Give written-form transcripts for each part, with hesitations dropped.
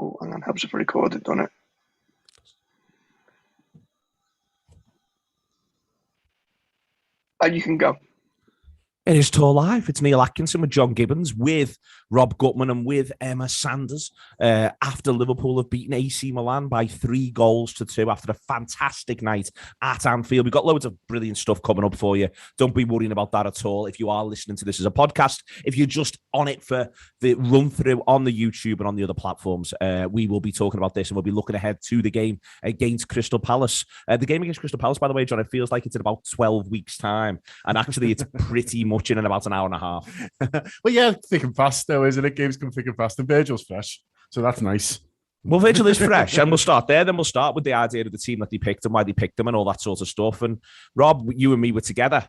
Oh, hang on, helps if I record it, don't it? And you can go. It is TAW Live. It's Neil Atkinson with John Gibbons, with Rob Gutmann and with Emma Sanders. After Liverpool have beaten AC Milan by 3-2 after a fantastic night at Anfield. We've got loads of brilliant stuff coming up for you. Don't be worrying about that at all. If you are listening to this as a podcast, if you're just on it for the run through on the YouTube and on the other platforms, we will be talking about this and we'll be looking ahead to the game against Crystal Palace. The game against Crystal Palace, by the way, John, it feels like it's in about 12 weeks' time. And actually, it's pretty much in about an hour and a half. Well, yeah, thick and fast though, isn't it? Games come thick and fast, and Virgil's fresh, so that's nice. Well, Virgil is fresh, and we'll start there. Then we'll start with the idea of the team that they picked and why they picked them and all that sort of stuff. And Rob, you and me were together.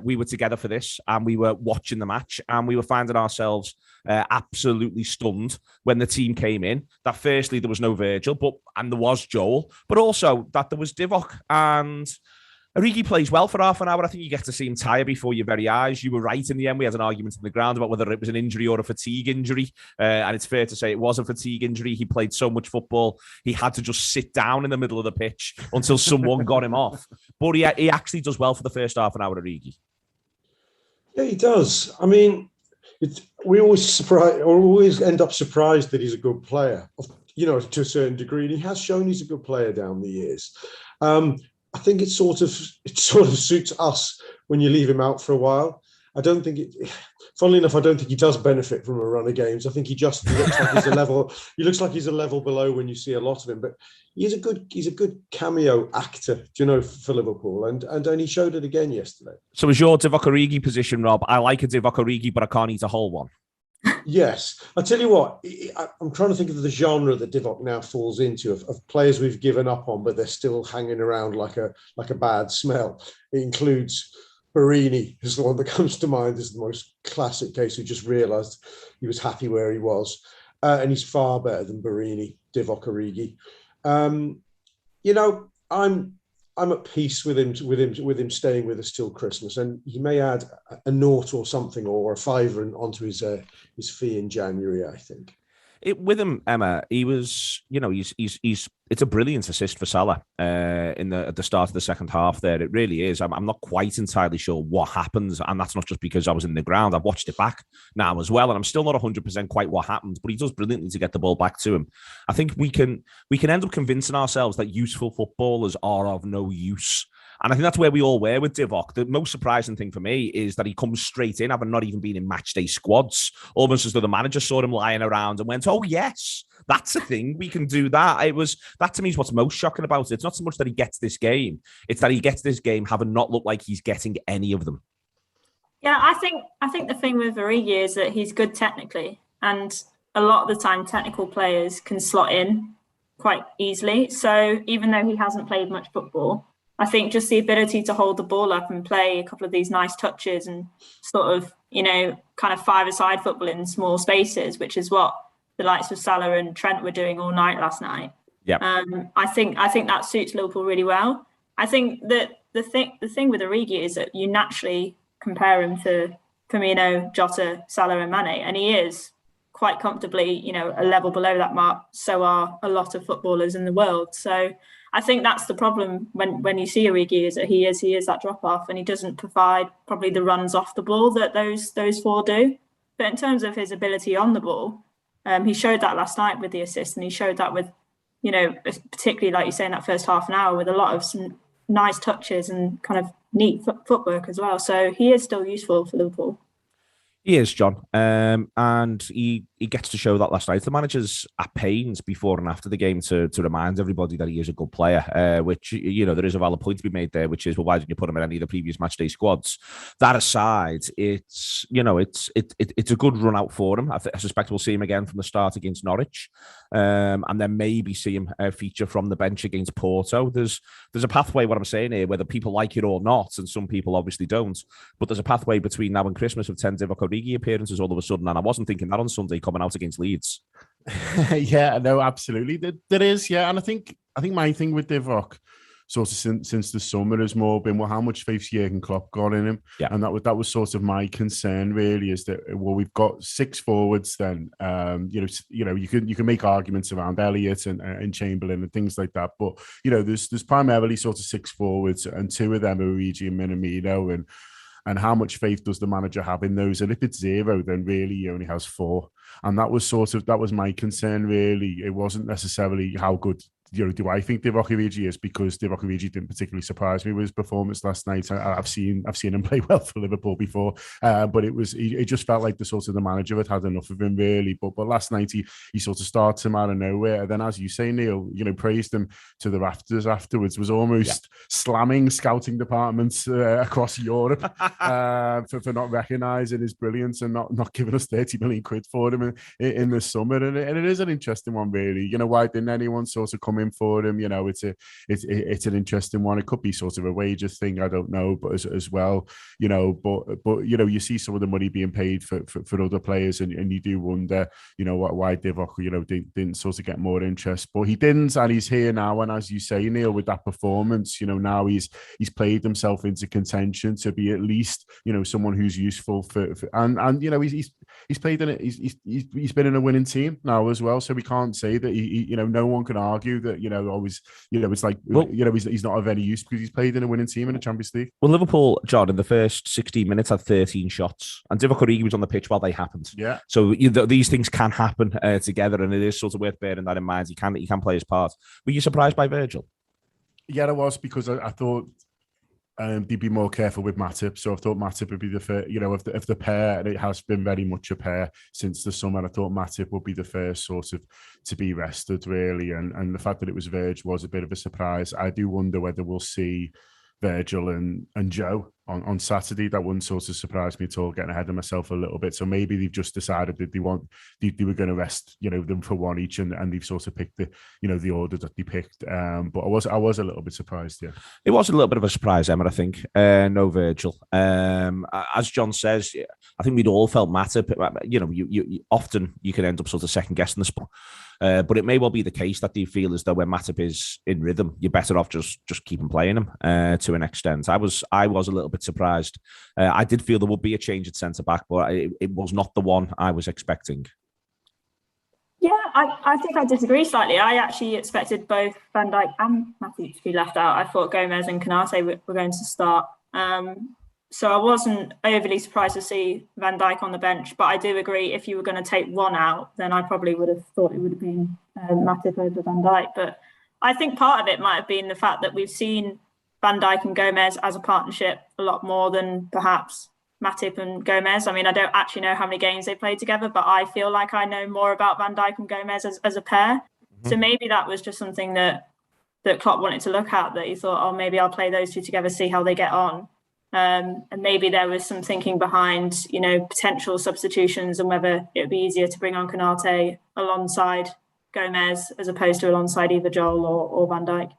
We were together for this, and we were watching the match, and we were finding ourselves absolutely stunned when the team came in. That firstly, there was no Virgil, and there was Joel, but also that there was Divock and Origi plays well for half an hour. I think you get to see him tire before your very eyes. You were right in the end. We had an argument in the ground about whether it was an injury or a fatigue injury. And it's fair to say it was a fatigue injury. He played so much football, he had to just sit down in the middle of the pitch until someone got him off. But he actually does well for the first half an hour, Origi. Yeah, he does. I mean, we always end up surprised that he's a good player, you know, to a certain degree. And he has shown he's a good player down the years. I think it sort of suits us when you leave him out for a while. Funnily enough, I don't think he does benefit from a run of games. I think he just looks like he's a level. He looks like he's a level below when you see a lot of him. But he's a good cameo actor, you know, for Liverpool, and he showed it again yesterday. So is your Divock Origi position, Rob? I like a Divock Origi, but I can't eat a whole one. Yes. I'll tell you what, I'm trying to think of the genre that Divock now falls into of players we've given up on, but they're still hanging around like a bad smell. It includes Barini, who's the one that comes to mind as the most classic case, who just realised he was happy where he was. And he's far better than Barini, Divock Origi. You know, I'm at peace with him staying with us till Christmas, and he may add a nought or something or a fiver onto his fee in January, I think. With him, Emma, he was, you know, he's it's a brilliant assist for Salah at the start of the second half there. It really is. I'm not quite entirely sure what happens, and that's not just because I was in the ground. I've watched it back now as well, and I'm still not 100% quite what happens, but he does brilliantly to get the ball back to him. I think we can end up convincing ourselves that useful footballers are of no use. And I think that's where we all were with Divock. The most surprising thing for me is that he comes straight in, having not even been in match day squads, almost as though the manager saw him lying around and went, oh, yes, that's a thing. We can do that. That to me is what's most shocking about it. It's not so much that he gets this game. It's that he gets this game having not looked like he's getting any of them. Yeah, I think the thing with Origi is that he's good technically. And a lot of the time, technical players can slot in quite easily. So even though he hasn't played much football, I think just the ability to hold the ball up and play a couple of these nice touches and sort of, you know, kind of five-a-side football in small spaces, which is what the likes of Salah and Trent were doing all night last night. Yeah. I think that suits Liverpool really well. I think that the thing with Origi is that you naturally compare him to Firmino, Jota, Salah and Mane, and he is quite comfortably, you know, a level below that mark. So are a lot of footballers in the world. So I think that's the problem when you see Origi, is that he is that drop off, and he doesn't provide probably the runs off the ball that those four do. But in terms of his ability on the ball, he showed that last night with the assist, and he showed that with, you know, particularly like you say in that first half an hour with a lot of some nice touches and kind of neat footwork as well. So he is still useful for Liverpool. He is, John, and he gets to show that last night. The manager's at pains before and after the game to remind everybody that he is a good player, which, you know, there is a valid point to be made there, which is, well, why didn't you put him in any of the previous matchday squads? That aside, it's a good run out for him. I suspect we'll see him again from the start against Norwich, and then maybe see him feature from the bench against Porto. There's a pathway, what I'm saying here, whether people like it or not, and some people obviously don't, but there's a pathway between now and Christmas of 10 Divock Origi appearances all of a sudden, and I wasn't thinking that on Sunday coming out against Leeds. Yeah, no, absolutely. There is, yeah. And I think my thing with Divock, sort of since the summer has more been, well, how much faith Jurgen Klopp got in him. Yeah. And that was sort of my concern, really, is that, well, we've got 6 forwards then. You know, you can make arguments around Elliott and Chamberlain and things like that. But, you know, there's primarily sort of 6 forwards, and 2 of them are Origi and Minamino. And how much faith does the manager have in those? And if it's 0, then really he only has 4. And that was my concern, really. It wasn't necessarily how good, you know, do I think Divock Origi is, because Divock Origi didn't particularly surprise me with his performance last night. I've seen him play well for Liverpool before, but it just felt like the manager had enough of him, really. But last night he sort of starts him out of nowhere, and then, as you say, Neil, you know, praised him to the rafters afterwards. Was almost slamming scouting departments across Europe for not recognising his brilliance and not giving us 30 million quid for him in the summer. And it is an interesting one, really. You know, why didn't anyone sort of come in for him? You know, it's an interesting one. It could be sort of a wages thing, I don't know, but as well, you know, but you know, you see some of the money being paid for other players, and you do wonder, you know, why Divock, you know, didn't sort of get more interest. But he didn't, and he's here now. And as you say, Neil, with that performance, you know, now he's played himself into contention to be at least, you know, someone who's useful and you know, he's played in it. He's been in a winning team now as well, so we can't say that he you know, no one can argue that, you know, always, you know, it's like, well, you know, he's not of any use because he's played in a winning team in the Champions League. Well, Liverpool, John, in the first 16 minutes had 13 shots, and Divock Origi was on the pitch while they happened. Yeah. So these things can happen together, and it is sort of worth bearing that in mind. He can play his part. Were you surprised by Virgil? Yeah, I was, because I thought they'd be more careful with Matip. So I thought Matip would be the first, you know, of the pair, and it has been very much a pair since the summer. I thought Matip would be the first sort of to be rested, really. And the fact that it was Virgil was a bit of a surprise. I do wonder whether we'll see Virgil and Joe on Saturday. That wouldn't sort of surprise me at all, getting ahead of myself a little bit. So maybe they've just decided that they were going to rest, you know, them for one each, and they've sort of picked the order that they picked. But I was a little bit surprised. Yeah, it was a little bit of a surprise, Emma. I think no Virgil. As John says, I think we'd all felt Matip. You know, you often you can end up sort of second guessing the spot. But it may well be the case that they feel as though when Matip is in rhythm, you're better off just keeping playing him to an extent. I was a little bit surprised. I did feel there would be a change at centre back, but it was not the one I was expecting. Yeah, I think I disagree slightly. I actually expected both Van Dijk and Matip to be left out. I thought Gomez and Konate were going to start. So I wasn't overly surprised to see Van Dijk on the bench, but I do agree, if you were going to take one out, then I probably would have thought it would have been Matip over Van Dijk. But I think part of it might have been the fact that we've seen Van Dijk and Gomez as a partnership a lot more than perhaps Matip and Gomez. I mean, I don't actually know how many games they played together, but I feel like I know more about Van Dijk and Gomez as a pair. Mm-hmm. So maybe that was just something that Klopp wanted to look at, that he thought, oh, maybe I'll play those two together, see how they get on. And maybe there was some thinking behind, you know, potential substitutions and whether it would be easier to bring on Konate alongside Gomez as opposed to alongside either Joel or Van Dijk.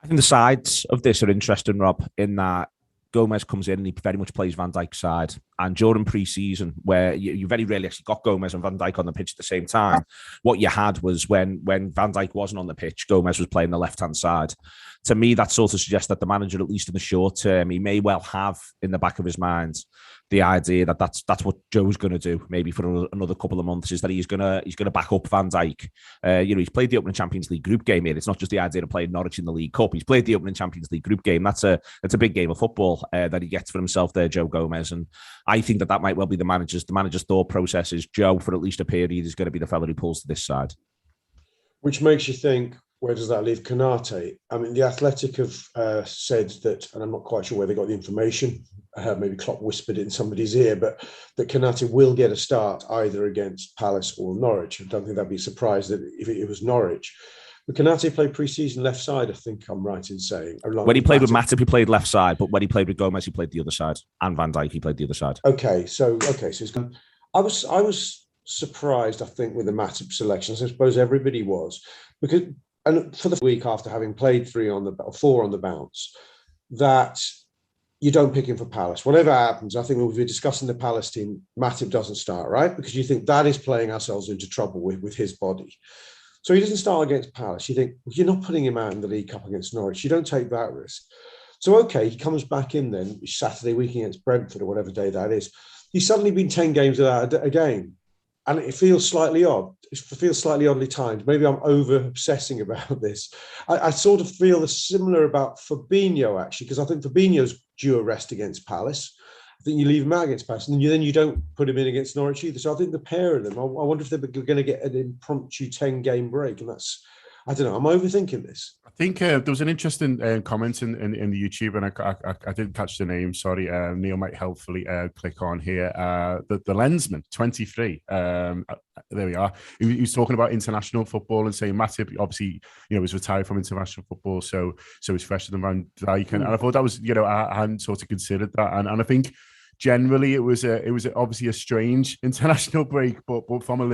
I think the sides of this are interesting, Rob, in that Gomez comes in and he very much plays Van Dijk's side. And during pre-season, where you very rarely actually got Gomez and Van Dijk on the pitch at the same time, what you had was when Van Dijk wasn't on the pitch, Gomez was playing the left-hand side. To me, that sort of suggests that the manager, at least in the short term, he may well have in the back of his mind the idea that that's what Joe's going to do, maybe for another couple of months, is that he's going to back up Van Dijk. You know, he's played the opening Champions League group game here. It's not just the idea of playing Norwich in the League Cup. He's played the opening Champions League group game. That's a big game of football that he gets for himself there, Joe Gomez. And I think that might well be the manager's thought process is Joe, for at least a period, is going to be the fella who pulls to this side. Which makes you think, where does that leave Konate? I mean, The Athletic have said that, and I'm not quite sure where they got the information, maybe Klopp whispered it in somebody's ear, but that Konate will get a start either against Palace or Norwich. I don't think that'd be surprised if it was Norwich. But Konate played pre-season left side, I think I'm right in saying. When he played with Matip, he played left side, but when he played with Gomez, he played the other side. And Van Dijk, he played the other side. Okay, so he's gone. I was surprised, I think, with the Matip selections. I suppose everybody was, because, and for the week after having played 4 on the bounce, that you don't pick him for Palace. Whatever happens, I think we'll be discussing the Palace team, Matip doesn't start, right? Because you think that is playing ourselves into trouble with his body. So he doesn't start against Palace. You think, well, you're not putting him out in the League Cup against Norwich. You don't take that risk. So, okay, he comes back in then Saturday week against Brentford or whatever day that is. He's suddenly been 10 games without a game. And it feels slightly odd. It feels slightly oddly timed. Maybe I'm over-obsessing about this. I sort of feel similar about Fabinho, actually, because I think Fabinho's due a rest against Palace. I think you leave him out against Palace, and then you don't put him in against Norwich either. So I think the pair of them, I wonder if they're going to get an impromptu 10-game break. And that's, I don't know, I'm overthinking this. I think there was an interesting comment in the YouTube, and I didn't catch the name. Sorry, Neil might helpfully click on here. The Lensman, 23. There we are. He was talking about international football and saying Matip obviously, was retired from international football, so he's fresher than Van Dijk, and I thought that was, I hadn't sort of considered that, and I think generally it was obviously a strange international break, but from a